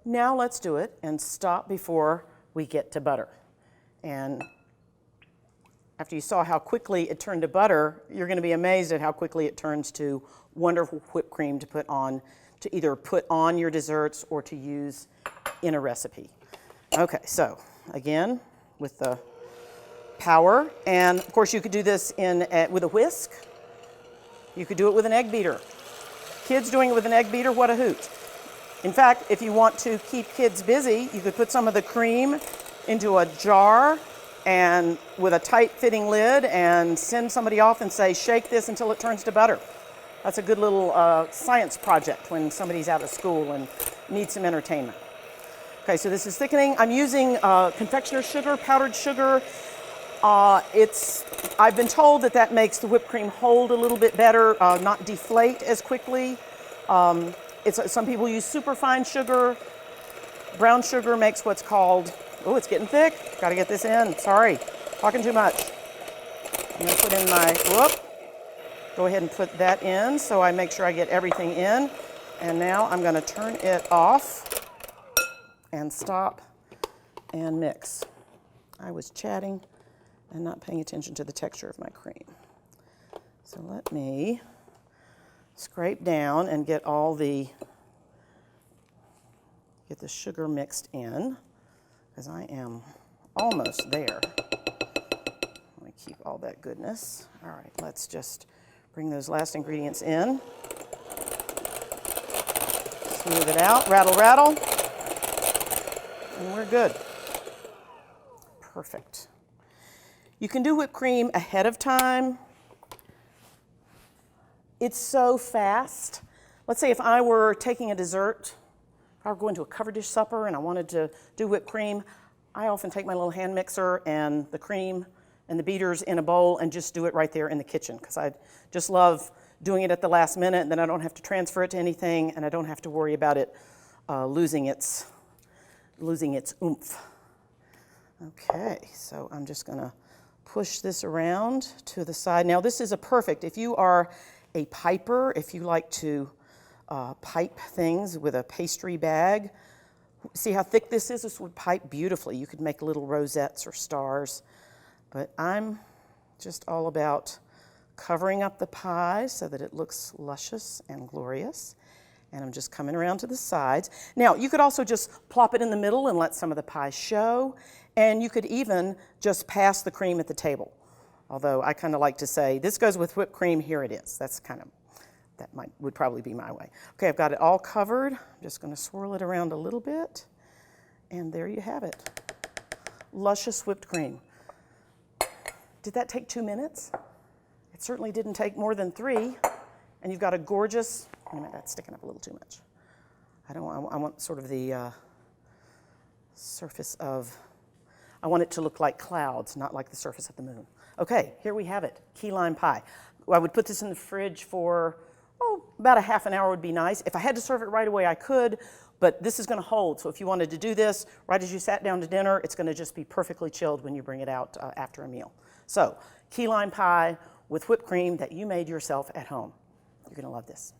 Now let's do it and stop before we get to butter. And after you saw how quickly it turned to butter, you're going to be amazed at how quickly it turns to wonderful whipped cream to put on, to either put on your desserts or to use in a recipe. Okay, so again, with the power, and of course you could do this with a whisk. You could do it with an egg beater. Kids doing it with an egg beater, what a hoot. In fact, if you want to keep kids busy, you could put some of the cream into a jar and with a tight fitting lid and send somebody off and say, shake this until it turns to butter. That's a good little science project when somebody's out of school and needs some entertainment. Okay, so this is thickening. I'm using confectioner's sugar, powdered sugar. I've been told that makes the whipped cream hold a little bit better, not deflate as quickly. Some people use superfine sugar. Brown sugar makes what's called, oh, it's getting thick. Got to get this in. Sorry, talking too much. I'm going to put in go ahead and put that in so I make sure I get everything in. And now I'm going to turn it off and stop and mix. I was chatting and not paying attention to the texture of my cream. So let me scrape down and get the sugar mixed in, because I am almost there. Let me keep all that goodness. All right, let's just bring those last ingredients in. Smooth it out, rattle, rattle, and we're good. Perfect. You can do whipped cream ahead of time. It's so fast. Let's say if I were taking a dessert, if I were going to a covered dish supper and I wanted to do whipped cream, I often take my little hand mixer and the cream and the beaters in a bowl and just do it right there in the kitchen, because I just love doing it at the last minute, and then I don't have to transfer it to anything, and I don't have to worry about it losing its oomph. Okay, so I'm just going to push this around to the side. Now this is a perfect, if you are a piper, if you like to pipe things with a pastry bag, see how thick this is? This would pipe beautifully. You could make little rosettes or stars, but I'm just all about covering up the pie so that it looks luscious and glorious. And I'm just coming around to the sides. Now, you could also just plop it in the middle and let some of the pie show. And you could even just pass the cream at the table. Although I kind of like to say, this goes with whipped cream, here it is. Would probably be my way. Okay, I've got it all covered. I'm just going to swirl it around a little bit. And there you have it. Luscious whipped cream. Did that take 2 minutes? It certainly didn't take more than 3. And you've got a gorgeous, wait a minute, that's sticking up a little too much. I want sort of the surface of, I want it to look like clouds, not like the surface of the moon. Okay, here we have it, key lime pie. I would put this in the fridge for, about a half an hour would be nice. If I had to serve it right away, I could, but this is going to hold. So if you wanted to do this right as you sat down to dinner, it's going to just be perfectly chilled when you bring it out after a meal. So, key lime pie with whipped cream that you made yourself at home. You're going to love this.